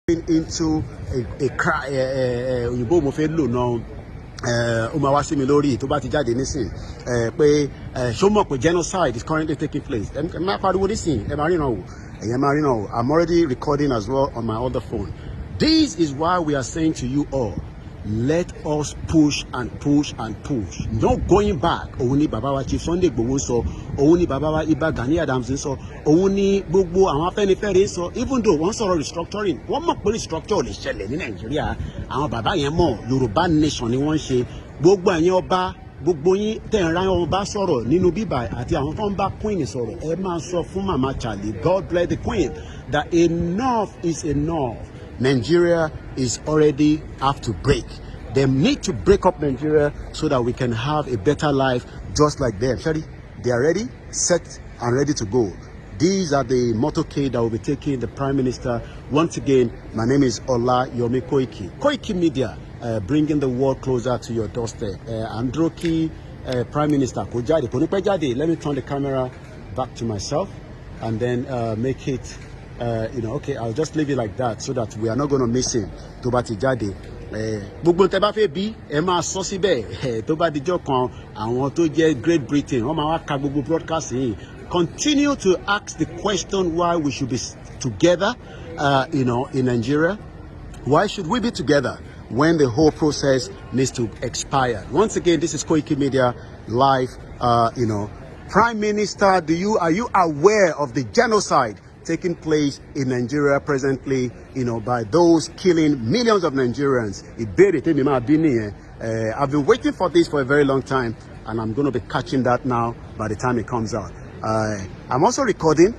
into a cry òyìnbó mo fẹ́ lò náà ó máa wá sí mi lórí tó bá ti jáde nísìn pé ṣó mọ̀ pé genocide is currently taking place ẹ máa pariwo nísìn ẹ máa ríran o ẹ̀yẹ máa ríran o. I'm already recording as well on my other phone. This is why we are saying to you all, let us push and push and push. No going back. Òun ni bàbá wa Chief Sunday Igboho sọ, òun ni bàbá wa Ìbà Gani Adams sọ, òun ni gbogbo àwọn Afẹ́nifẹ́re sọ. Even though wọ́n sọ̀rọ̀ restructuring, wọ́n mọ̀ pé restructure lè ṣẹlẹ̀ ní Nàìjíríà. Àwọn bàbá yẹn mọ̀ Yorùbá nation ni wọ́n ń ṣe. Gbogbo ẹ̀yin ọba, gbogbo yín tẹ̀ ń ra ọba sọ̀rọ̀ nínú bíbà àti àwọn tó ń bá Queen sọ̀rọ̀. Ẹ máa sọ fún Mama Charlie, God bless the Queen, that enough is enough. Nigeria is already have to break. They need to break up Nigeria so that we can have a better life just like them. Shadi, they are ready, set, and ready to go. These are the motorcade that will be taking the Prime Minister. Once again, my name is OLAYOMI KOIKI. Koikimedia, bringing the world closer to your doorstep. Androki, Prime Minister, let me turn the camera back to myself and then make it, okay, I'll just leave it like that so that we are not going to miss him. Tobati Jade. Gbogbo tẹ́ bá fẹ́ bí ẹ máa sọ síbẹ̀ tó bá dijọ́ kan àwọn tó jẹ́ Great Britain wọ́n máa wá ka gbogbo broadcast yìí. Continue to ask the question why we should be together in Nigeria. Why should we be together when the whole process needs to expire? Once again, this is Koikimedia live. Prime Minister, are you aware of the genocide taking place in Nigeria presently, by those killing millions of Nigerians? I've been waiting for this for a very long time, and I'm going to be catching that now by the time it comes out. I'm also recording.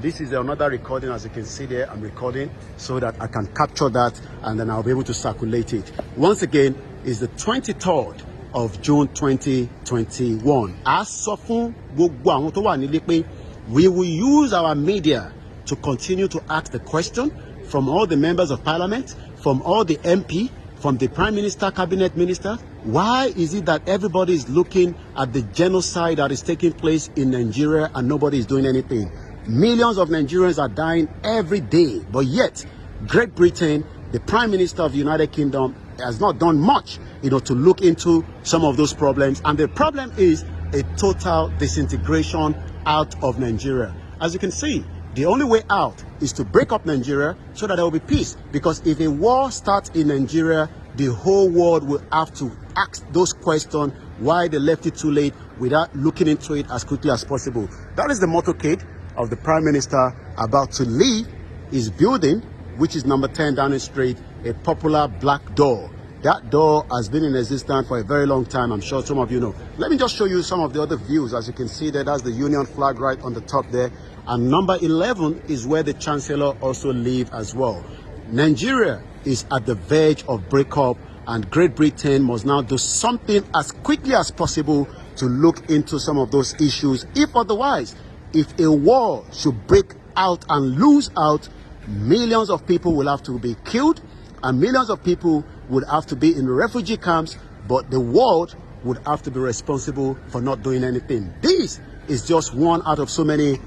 This is another recording, as you can see there. I'm recording so that I can capture that, and then I'll be able to circulate it. Once again, it's the 23rd of June 2021. As sofun gbogbo àwọn tó wà nílé pé we will use our media to continue to ask the question from all the members of parliament, from all the MP, from the Prime Minister, Cabinet Minister. Why is it that everybody is looking at the genocide that is taking place in Nigeria and nobody is doing anything? Millions of Nigerians are dying every day, but yet Great Britain, the Prime Minister of the United Kingdom, has not done much, to look into some of those problems. And the problem is a total disintegration out of Nigeria. As you can see, the only way out is to break up Nigeria so that there will be peace. Because if a war starts in Nigeria, the whole world will have to ask those questions why they left it too late without looking into it as quickly as possible. That is the motorcade of the Prime Minister about to leave his building, which is number 10 Downing Street, a popular black door. That door has been in existence for a very long time. I'm sure some of you know. Let me just show you some of the other views. As you can see there, that's the Union flag right on the top there. And number 11 is where the Chancellor also lives as well. Nigeria is at the verge of breakup, and Great Britain must now do something as quickly as possible to look into some of those issues. If otherwise, if a war should break out and lose out, millions of people will have to be killed, and millions of people would have to be in refugee camps, but the world would have to be responsible for not doing anything. This is just one out of so many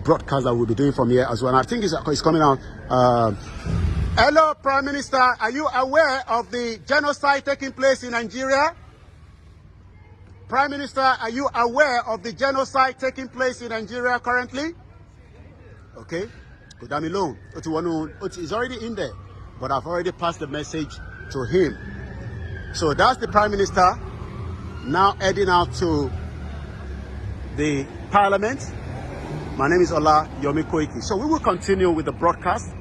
broadcasts that we'll be doing from here as well. And I think it's coming out. Hello, Prime Minister. Are you aware of the genocide taking place in Nigeria? Prime Minister, are you aware of the genocide taking place in Nigeria currently? Okay. It's already in there, but I've already passed the message to him. So that's the Prime Minister now heading out to the Parliament. My name is OLAYOMI KOIKI. So we will continue with the broadcast.